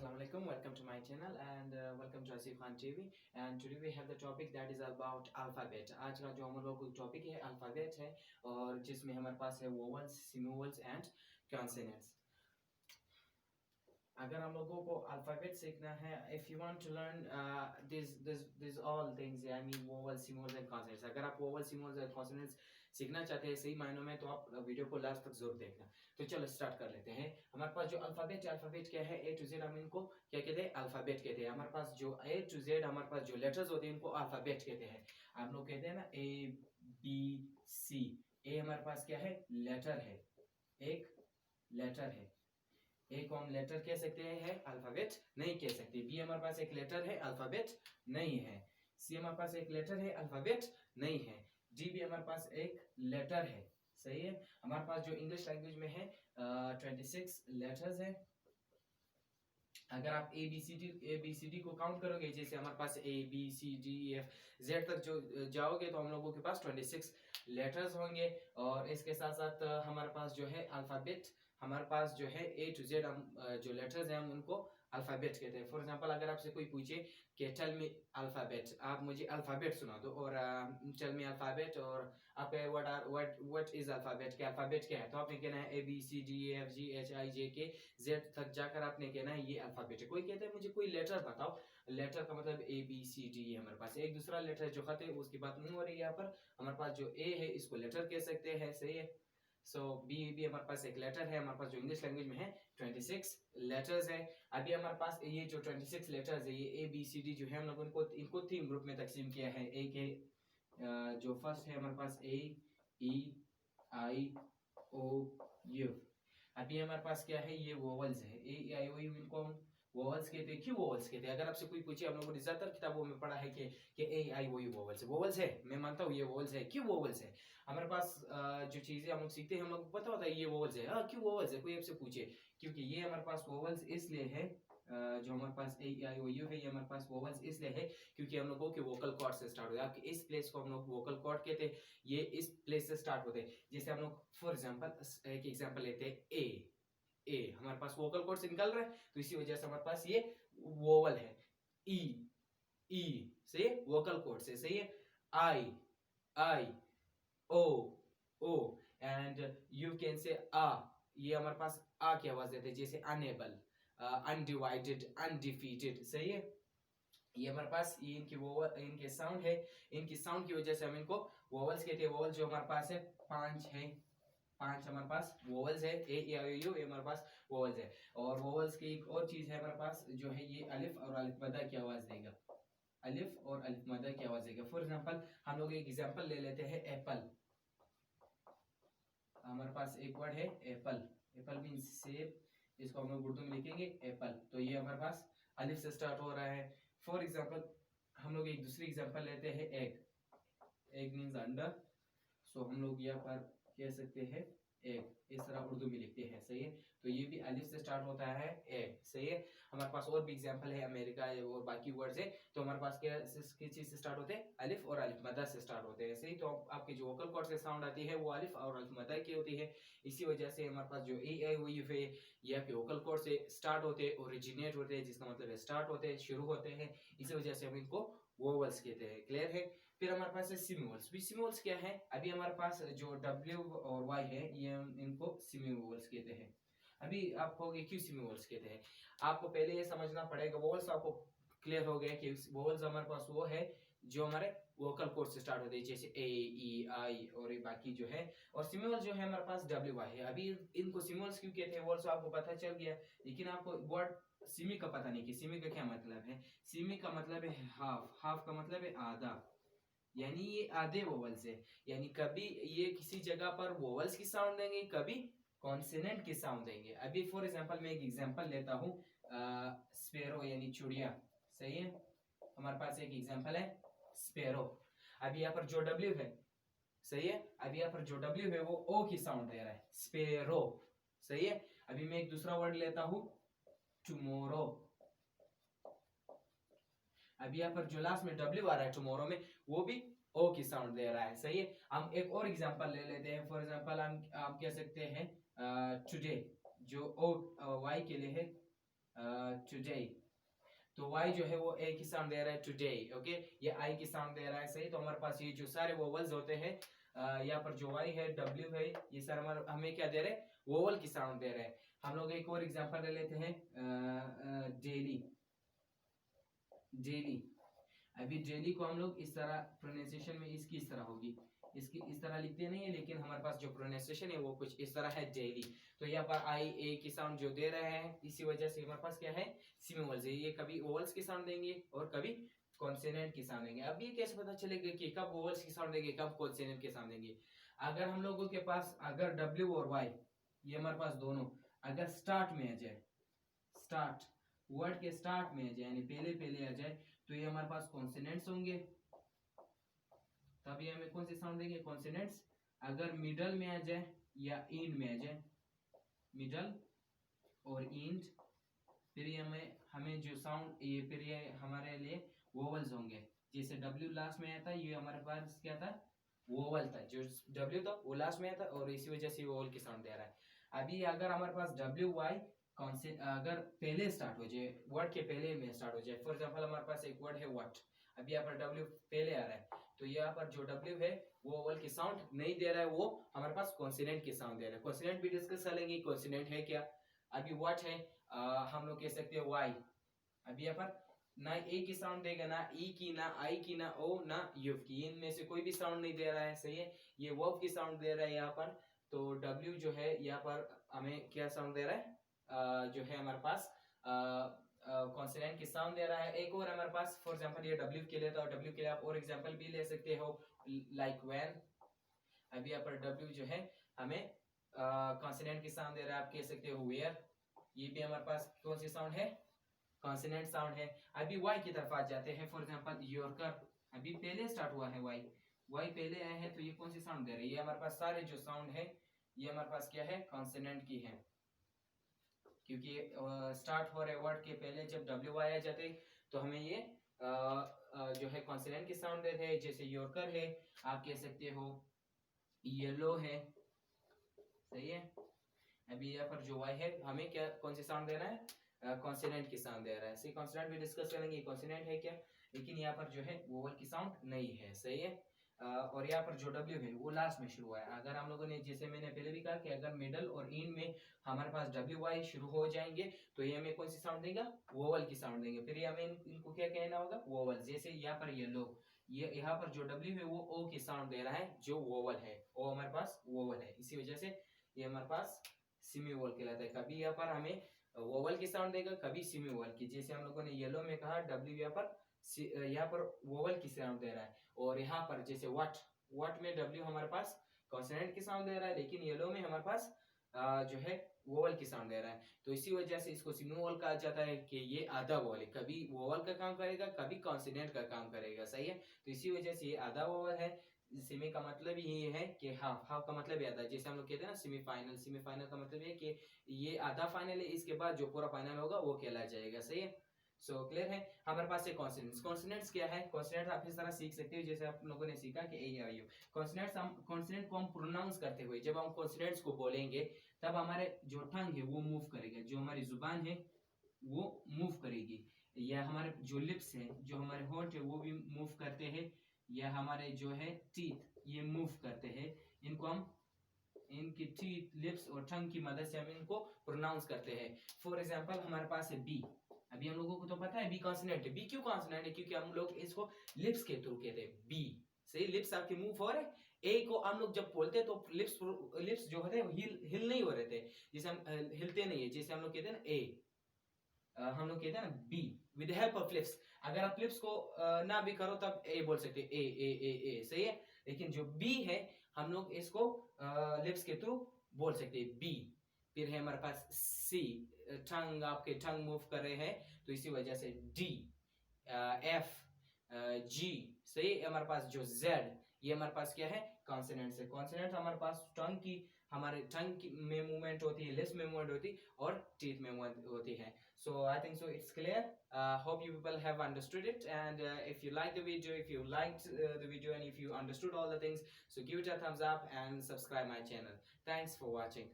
Assalamualaikum, welcome to my channel and welcome to Asif Khan TV and today we have the topic that is about alphabet। आज का जो हम लोग topic है alphabet है और जिसमें हमारे पास है वोवल्स, सिम्बल्स एंड कॉन्सोनेंट्स। अगर हम लोगों को अल्फाबेट सीखना है, if you want to learn this all things I mean vowels, symbols and consonants, अगर आप वोवल्स, सिम्बल्स एंड कॉन्सोनेंट्स सीखना चाहते हैं सही मायनों में तो आप वीडियो को लास्ट तक जरूर देखना। तो चलो स्टार्ट कर लेते हैं। हमारे पास जो अल्फाबेट है, अल्फाबेट क्या है, ए टू जेड, हम इनको क्या कहते हैं, अल्फाबेट कहते हैं। हमारे पास जो ए टू जेड हमारे पास जो लेटर्स होते हैं इनको अल्फाबेट कहते हैं। हम लोग कहते हैं ना ए बी सी, ए हमारे पास क्या है, लेटर है, एक लेटर है। ए को हम लेटर कह सकते हैं, अल्फाबेट नहीं कह सकते। बी हमारे पास एक लेटर है, अल्फाबेट नहीं है। सी हमारे पास एक लेटर है, अल्फाबेट नहीं है। डी भी हमारे पास एक लेटर है, सही है। हमारे पास जो इंग्लिश लैंग्वेज में है 26 लेटर्स है। अगर आप ए बी सी डी को काउंट करोगे, जैसे हमारे पास A B C D F Z तक जो जाओगे तो हम लोगों के पास 26 लेटर्स होंगे। और इसके साथ साथ हमारे पास जो है अल्फाबेट, हमारे पास जो है ए टू जेड हम जो लेटर्स हैं हम उनको अल्फाबेट कहते हैं। फॉर एग्जांपल अगर आपसे कोई पूछे कि टेल मी अल्फाबेट, आप मुझे अल्फाबेट सुना दो और टेल मी अल्फाबेट, और आप व्हाट इज अल्फाबेट, के अल्फाबेट क्या है, तो आपने कहना है A B C D F G H I J K Z तक जाकर आपने कहना है ये अल्फाबेट है। कोई कहता है मुझे कोई लेटर बताओ, लेटर का मतलब ए बी सी डी है हमारे पास। एक दूसरा लेटर जो खत है उसकी बात नहीं हो रही है यहाँ पर। हमारे पास जो ए है इसको लेटर कह सकते हैं, सही है। सो बी भी हमारे पास एक लेटर है। हमारे पास जो इंग्लिश लैंग्वेज में है 26 लेटर्स है। अभी हमारे पास ये जो 26 लेटर्स है, ये ए बी सी डी जो है, हम लोग इनको 3 ग्रुप में तकसीम किया है। एक है जो फर्स्ट है हमारे पास ए ई आई ओ यू। अभी हमारे पास क्या है, ये वोवल्स है, ए आई ओ यू, इनको हम वोवल्स कहते हैं। क्यों वोवल्स कहते हैं? अगर आपसे कोई पूछे, हम लोगों ने ज्यादातर किताबों में पढ़ा है कि ए आई ओ यू वोवल्स है। वोवल्स है, मैं मानता हूँ ये वोवल्स है। क्यों वोवल्स है? हमारे पास जो चीजें हम लोग सीखते हैं हम लोग को पता होता है ये वोवल्स है। हाँ, क्यों वोवल्स है? कोई आपसे पूछे, क्योंकि ये हमारे पास वोवल्स इसलिए है, जो हमारे पास ए आई ओ यू है, ये हमारे पास वोवल्स इसलिए है क्योंकि हम लोगों के वोकल कॉर्ड से स्टार्ट होता है। आपके इस प्लेस को हम लोग वोकल कॉर्ड कहते हैं, ये इस प्लेस से स्टार्ट होते हैं। जैसे हम लोग फॉर एग्जांपल एक एग्जांपल लेते हैं, ए हमारे पास वोकल कॉर्ड से निकल रहा है तो इसी वजह से हमारे पास ये वोवल है। ई से वोकल कॉर्ड से, सही है। I I O O and you can say ah, ये हमारे पास आ की आवाज देते हैं। जैसे अनेबल, अनडिवाइडेड, अनडिफीटेड, सही है। ये हमारे पास ये इनकी वोवल, इनके साउंड है, इनकी साउंड की वजह से हम इनको वोवल्स कहते हैं। वोवल जो हमारे पास है 5 है, 5 हमारे पास वोवल्स है। ए ई आई यू, ये हमारे पास वोवल्स है। और वोवल्स की एक और चीज है हमारे पास जो है, ये अलिफ और अलिफ मदा की आवाज देगा, अलिफ और अलिफ मदा की आवाज देगा। फॉर एग्जांपल हम लोग एक एग्जांपल ले लेते हैं, एप्पल। हमारे पास एक वर्ड है एप्पल, एप्पल मींस सेब, इसको हम लोग उर्दू में लिखेंगे एप्पल, तो ये हमारे पास अलिफ से स्टार्ट हो रहा है। फॉर एग्जांपल हम लोग एक दूसरी एग्जांपल लेते हैं, एग, एग मींस अंडा, सो हम लोग यहाँ पर कह सकते हैं एग, इस तरह उर्दू में लिखते हैं, सही है। तो ये भी अलिफ से स्टार्ट होता है, एग, सही है। हमारे पास और भी एग्जांपल है, अमेरिका और बाकी वर्ड्स है, तो हमारे पास क्या किस चीज से स्टार्ट होते हैं, अलिफ और अलिफ मदा से स्टार्ट होते हैं, सही। तो आपकी जो वोकल कॉर्ड से साउंड आती है वो अलिफ और अलिफ मदा की होती है। इसी वजह से हमारे पास जो ए आई ओ यू है ये आपके वोकल कॉर्ड से स्टार्ट होते हैं, ओरिजिनेट होते हैं, जिसका मतलब है स्टार्ट होते हैं, शुरू होते हैं। इसी वजह से हम इनको वोवल्स कहते हैं, क्लियर है। फिर हमारे पास है सिम्बल्स। भी सिम्बल्स क्या है, अभी हमारे पास जो W और Y है ये हम इनको सिम्बल्स कहते हैं। अभी आप कहोगे क्यों सिम्बल्स कहते हैं, आपको पहले ये समझना पड़ेगा। वोवल्स आपको क्लियर हो गया कि वोवल्स हमारे पास वो है जो हमारे वोकल कॉर्ड से स्टार्ट होते हैं, जैसे ए ई आई और ये बाकी जो है। और सिम्बल्स जो है हमारे पास W Y है। अभी इनको सिम्बल्स क्यों कहते हैं, वोवल्स आपको पता चल गया, लेकिन आपको वर्ड सिमी का पता नहीं कि सिमी का क्या मतलब है। सिमी का मतलब है हाफ, हाफ का मतलब है आधा, यानी ये आधे वोवल्स है। यानी कभी ये किसी जगह पर वोवल्स की साउंड देंगे, कभी कॉन्सोनेंट की साउंड देंगे। अभी फॉर एग्जांपल मैं एक एग्जांपल लेता हूँ, स्पैरो यानी चिड़िया, सही है। हमारे पास एक एग्जांपल है स्पैरो। अभी यहाँ पर जो W है, सही है, अभी यहाँ पर जो W है वो O की साउंड दे रहा है, स्पैरो, सही है। अभी मैं एक दूसरा वर्ड लेता हूँ, टुमारो। अभी यहाँ पर जो लास्ट में W आ रहा है टुमारो में, वो भी O की साउंड दे रहा है, सही है। हम एक और एग्जांपल ले लेते हैं। फॉर एग्जांपल हम आप कह सकते हैं टुडे, जो O Y के लिए है टुडे, तो y जो है वो a की साउंड दे रहा है टुडे, ओके, ये i की साउंड दे रहा है, सही। तो हमारे पास ये जो सारे वोवल्स होते हैं, यहाँ पर जो y है, w है, ये सारे हमारे हमें क्या दे रहे हैं, वोवल की साउंड दे रहे हैं। हम लोग एक और एग्जांपल ले लेते हैं, डेली, डेली। अभी डेली को हम लोग इस तरह प्रोनाउंसिएशन में इसकी इस तरह होगी, इसकी इस तरह लिखते नहीं है, लेकिन हमारे पास जो प्रोनाउंसिएशन है वो कुछ इस तरह है, डेली। तो यहाँ पर आई ए की साउंड जो दे रहे हैं, इसी वजह से हमारे पास क्या है, सिमिवल्स है। ये कभी वोवल्स की साउंड देंगे और कभी कॉन्सोनेंट की साउंड देंगे। अब ये कैसे पता चलेगा कि कब वोवल्स की साउंड देंगे, कब कॉन्सोनेंट की साउंड देंगे? अगर हम लोगों के पास अगर डब्ल्यू और वाई, ये हमारे पास दोनों अगर स्टार्ट में आ जाए, स्टार्ट वर्ड के स्टार्ट में आ जाए, यानी पहले पहले आ जाए, तो ये हमारे पास कॉन्सोनेंट्स होंगे, तब ये हमें कौन सी साउंड देंगे, कॉन्सोनेंट्स। अगर मिडल में आ जाए या इंड में आ जाए, मिडल और इंड, फिर ये हमें जो साउंड, ये फिर ये हमारे लिए वोवल्स होंगे। जैसे डब्ल्यू लास्ट में आता है, ये हमारे पास क्या था, वोवल था, जो डब्ल्यू था वो लास्ट में आता, और इसी वजह से वोवल की साउंड दे रहा है। अभी अगर हमारे पास डब्ल्यू वाई अगर पहले स्टार्ट हो जाए, वर्ड के पहले में स्टार्ट हो जाए, फॉर एग्जांपल हमारे पास एक वर्ड है व्हाट, अभी यहाँ पर डब्ल्यू पहले आ रहा है, तो यहाँ पर जो डब्ल्यू है वो वोवल की साउंड नहीं दे रहा है, वो हमारे पास कॉन्सोनेंट की साउंड दे रहा है। कॉन्सोनेंट भी डिस्कस कर लेंगे, कॉन्सोनेंट है क्या। अभी व्हाट है, हम लोग कह सकते हैं वाई, अभी यहाँ पर ना ए की साउंड देगा, ना ई की, ना आई की, ना ओ, ना यू की, इनमें से कोई भी साउंड नहीं दे रहा है, सही है। ये वर्ब की साउंड दे रहा है यहाँ पर, तो डब्ल्यू जो है यहाँ पर हमें क्या साउंड दे रहा है, जो है हमारे पास कॉन्सोनेंट की साउंड दे रहा है। एक और हमारे पास, फॉर एग्जांपल ये डब्ल्यू के लिए, तो डब्ल्यू के लिए आप और एग्जांपल भी ले सकते हो, लाइक व्हेन। अभी यहाँ पर डब्ल्यू जो है हमें कॉन्सोनेंट की साउंड दे रहा है, आप कह सकते हो वेयर, ये भी हमारे पास कौन सी साउंड है, कॉन्सोनेंट साउंड है। अभी वाई की तरफ आ जाते हैं, फॉर एग्जांपल योरकर, अभी पहले स्टार्ट हुआ है वाई, वाई पहले आया है, तो ये कौन सी साउंड दे रही है, ये हमारे पास सारे जो साउंड है ये हमारे पास क्या है, कॉन्सोनेंट की है, क्योंकि स्टार्ट हो रहे वर्ड के पहले जब डब्ल्यू वाई आ जाते तो हमें ये जो है कॉन्सोनेंट की साउंड देते हैं। जैसे योरकर है, आप कह सकते हो येलो है, सही है। अभी यहाँ पर जो वाई है हमें क्या, कौन सी साउंड दे रहा है, कॉन्सोनेंट की साउंड दे रहा है, सही। कॉन्सोनेंट भी डिस्कस करेंगे कॉन्सोनेंट है क्या, लेकिन यहाँ पर जो है वोवल की साउंड नहीं है, सही है। और यहाँ पर जो डब्ल्यू है वो लास्ट में शुरू हुआ है। अगर हम लोगों ने, जैसे मैंने पहले भी कहा कि अगर मिडल और इन में हमारे पास डब्ल्यू वाई शुरू हो जाएंगे, तो ये हमें कौन सी साउंड देगा, वोवल की साउंड देंगे। फिर ये हमें इनको क्या कहना होगा, वोवल। जैसे यहाँ पर येलो, ये यहाँ पर जो डब्ल्यू है वो ओ की साउंड दे रहा है, जो वोवल है, ओ हमारे पास वोवल है, इसी वजह से ये हमारे पास सिमी वोवल कहलाता है। कभी यहाँ पर हमें वोवल की साउंड देगा, कभी सिमी वोवल की। जैसे हम लोगों ने येलो में कहा, डब्ल्यू यहाँ पर वोवल की साउंड दे रहा है, और यहाँ पर जैसे व्हाट में डब्ल्यू हमारे पास कॉन्सोनेंट की साउंड दे रहा है, लेकिन येलो में हमारे पास जो है वोवल की साउंड दे रहा है। तो इसी वजह से इसको सिमी वोवल कहा जाता है कि ये आधा वोवल है, कभी वोवल का काम करेगा, कभी कॉन्सोनेंट का काम करेगा, सही है। तो इसी वजह से ये आधा वोवल है। सेमी का मतलब ये है कि हाफ, हाफ का मतलब ये आता है, जैसे हम लोग कहते हैं ना सेमीफाइनल, सेमीफाइनल का मतलब ये कि ये आधा फाइनल है, इसके बाद जो पूरा फाइनल होगा वो कहला जाएगा, सही है। सो क्लियर है। हमारे पास है कॉन्सोनेंट्स। कॉन्सोनेंट्स क्या है, कॉन्सोनेंट्स आप इस तरह सीख सकते हो, जैसे आप लोगों ने सीखा कि ए आई यू। कॉन्सोनेंट्स, हम कॉन्सोनेंट को हम प्रोनाउंस करते हुए जब हम कॉन्सोनेंट्स को बोलेंगे, तब हमारे जो टंग है वो मूव करेगा, जो हमारी जुबान है वो मूव करेगी, या हमारे जो लिप्स है, जो हमारे होंठ है वो भी मूव करते हैं, या हमारे जो है टीथ ये मूव करते हैं। इनको हम, इनकी टीथ, लिप्स और टंग की मदद से हम इनको प्रोनाउंस करते हैं। फॉर एग्जांपल हमारे पास है बी, अभी हम लोगों को तो पता है बी कॉन्सोनेंट है। बी क्यों कॉन्सोनेंट है, क्योंकि हम लोग इसको लिप्स के थ्रू कहते हैं, बी, सही। लिप्स आपके मूव हो रहे, ए को हम लोग जब बोलते हैं तो लिप्स जो होते हैं हिल नहीं हो रहे थे, जैसे हम हिलते नहीं है, जैसे हम लोग कहते हैं ना ए, हम लोग कहते हैं ना B, with help of lips. अगर आप लिप्स को ना भी करो तब ए बोल सकते हैं, ए, सही है। लेकिन जो बी है हम लोग इसको लिप्स के थ्रू बोल सकते हैं, बी। फिर है हमारे पास सी, टंग, आपके टंग मूव कर रहे हैं, तो इसी वजह से डी, एफ, जी, सही। हमारे पास जो जेड, ये हमारे पास क्या है, कॉन्सोनेंट है। कॉन्सोनेंट हमारे पास टंग की, हमारे टंग में मूवमेंट होती है, लिप्स में मूवमेंट होती है, और टीथ में मूवमेंट होती है। So I think so it's clear. Hope you people have understood it, and if you like the video, if you liked the video, and if you understood all the things, so give it a thumbs up and subscribe my channel. Thanks for watching.